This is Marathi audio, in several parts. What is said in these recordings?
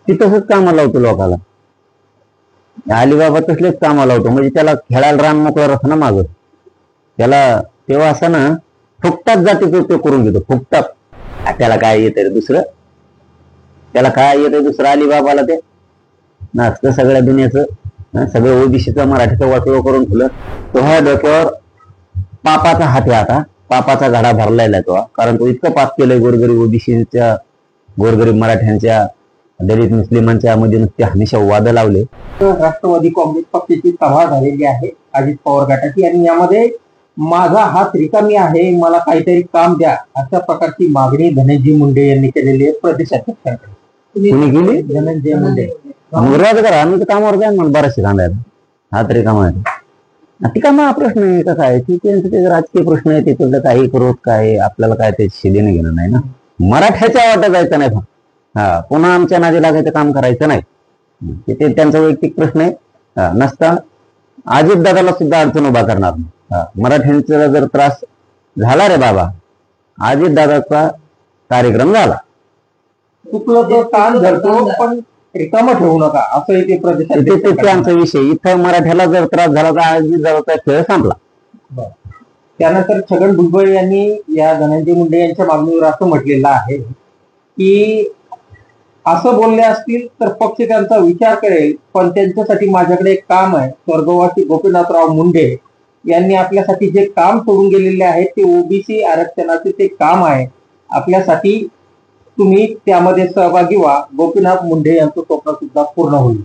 ती तसंच कामाला लावतो लोकाला. अलिबाबा तसलेच कामाला लावतो, म्हणजे त्याला खेळायला रान मोकळं राहतं ना मागं. त्याला तेव्हा असं ना फुकटात जातीचा उपयोग करून घेतो, फुकटात. त्याला काय येत रे दुसरं, त्याला काय येत दुसरं अलिबाबाला, ते नाचतं सगळ्या दुनियाचं. सगळं ओबीसीचं मराठीचं वाटोळं करून ठेवलं. तो ह्या डोक्यावर पापाचा हात आहे, आता पापाचा घडा भरलेला आहे तो. कारण तो इतकं पाप केलंय गोरगरीब ओबीसीच्या, गोरगरीब मराठ्यांच्या, दलित मुस्लिमांच्या मध्ये नुसते हमेशा वाद लावले. राष्ट्रवादी काँग्रेस पक्षाची सभा झालेली आहे अजित पवार गटाची, आणि यामध्ये माझा हात रिकामी आहे, मला काहीतरी काम द्या, अशा प्रकारची मागणी धनंजय मुंडे यांनी केलेली आहे प्रदेशाध्यक्षांकडे. कोणी केली? धनंजय मुंडे. रोज करा, आम्ही तर कामावर जाय मला बराचसे कांदा हात रिकामा आहे. ती कामा हा प्रश्न आहे का काय, ते राजकीय प्रश्न आहे, तिथलं काही करोत काय आपल्याला काय ते शिदेने घेणं नाही ना. मराठ्याच्या वाटत जायचं नाही, पुन्हा आमच्या नादी लागायचं काम करायचं नाही, ते त्यांचा वैयक्तिक प्रश्न आहे. नसता अजित दादाला सुद्धा अडचण उभा करणार नाही. मराठ्यांचा जर त्रास झाला रे बाबा, अजित दादाचा कार्यक्रम झाला. चुकलं तर कान धरतो, पण रिकामं ठेवू नका, असं ते प्रदेशाध्यक्ष. आमचा विषय इथं मराठ्याला जर त्रास झाला तर अजित दादाचा खेळ संपला. त्यानंतर छगन भुजबळ यांनी या धनंजय मुंडे यांच्या मागणीवर असं म्हटलेलं आहे की असं बोलले असतील तर पक्ष त्यांचा विचार करेल, पण त्यांच्यासाठी माझ्याकडे एक काम आहे. स्वर्गवासी गोपीनाथराव मुंडे यांनी आपल्यासाठी जे काम सोडून गेलेले आहे ते ओबीसी आरक्षणाचे ते काम आहे, आपल्यासाठी तुम्ही त्यामध्ये सहभागी व्हा. गोपीनाथ मुंडे यांचं स्वप्न सुद्धा पूर्ण होईल.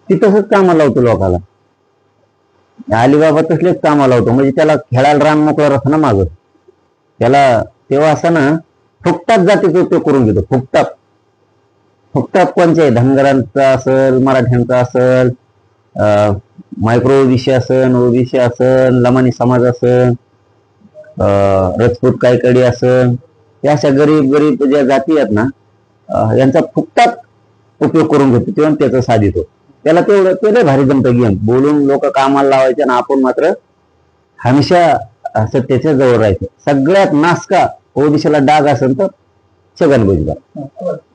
ती तसंच कामाला लावतो लोकाला. अलिबाबा तसलेच कामाला लावतो, म्हणजे त्याला खेळायला रान मोकळं राहतं ना मागं. त्याला तेव्हा असं ना फुकटात जातीचा उपयोग करून घेतो, फुकटात. फुकटात कोणचे, धनगरांचा असेल, मराठ्यांचा असेल, मायक्रो ओबीसी असेल, ओबीसी असेल, लमानी समाज असेल, राजपूत कायकडी असेल, या अशा गरीब ज्या जाती आहेत ना, यांचा फुकटात उपयोग करून घेतो तेव्हा त्याचा साधितो. त्याला तेवढं ते लय भारी जमतं गेम बोलून लोक कामाला लावायचे ना, आपण मात्र हमेशा असं त्याच्या जवळ राहायचं. सगळ्यात नासका ओबीसीला डाग असेल तर छगन भुजबळ.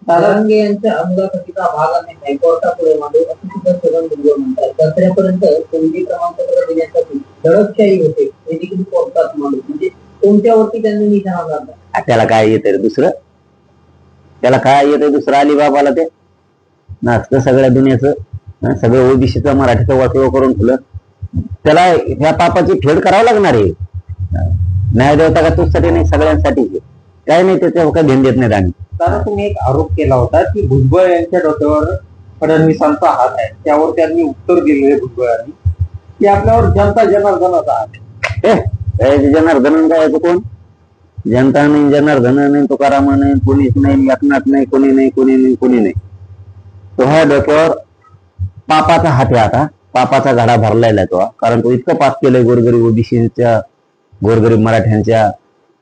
सारंगे यांच्या अंगठीचा भाग आणि हायकोर्टापुढे मांडू असं सुद्धा छगन भुजबळ म्हणतात. दसऱ्यापर्यंत कोणती प्रमाणपत्र देण्यासाठी धडकशाही होते हे देखील कोर्टात मांडू, म्हणजे कोणत्यावरती त्यांनी निशाणा साधला. त्याला काय येत रे दुसरं, त्याला काय येत दुसरं अलिबाबाला, ते नाचतं सगळ्या दुनियाचं. सगळं ओबीसीचं मराठीचं वाटोळं करून ठेवलं. त्याला ह्या पापाची फेड करावं लागणार आहे. न्याय देवता का तुझसाठी नाही, सगळ्यांसाठी. काय नाही त्याच्यावर काय ध्यान देत नाही आम्ही. कारण तुम्ही एक आरोप केला होता की भुजबळ यांच्या डोक्यावर फडणवीसांचा हात आहे, त्यावर त्यांनी उत्तर दिलेले भुजबळांनी की आपल्यावर जनता जनार्दनाचा हात आहे. जनार्दन काय कोण? जनता नाही, जनार्दन नाही, तुकाराम नाही, कोणीच नाही, एकनाथ नाही, कोणी नाही, कोणी नाही, कोणी नाही. तो ह्या डोक्यावर पापाचा हात आहे, आता पापाचा घडा भरलेला आहे तो. कारण तो इतकं पाप केलंय गोरगरीब ओबीसीच्या, गोरगरीब मराठ्यांच्या,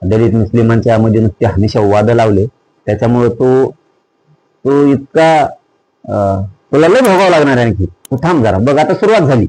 दलित मुस्लिमांच्या मध्ये नुसते हमेशा वाद लावले. त्याच्यामुळे तो इतका तुला लय भोगावं लागणार आहे. आणखी तू थांब जरा बघ, आता सुरुवात झाली.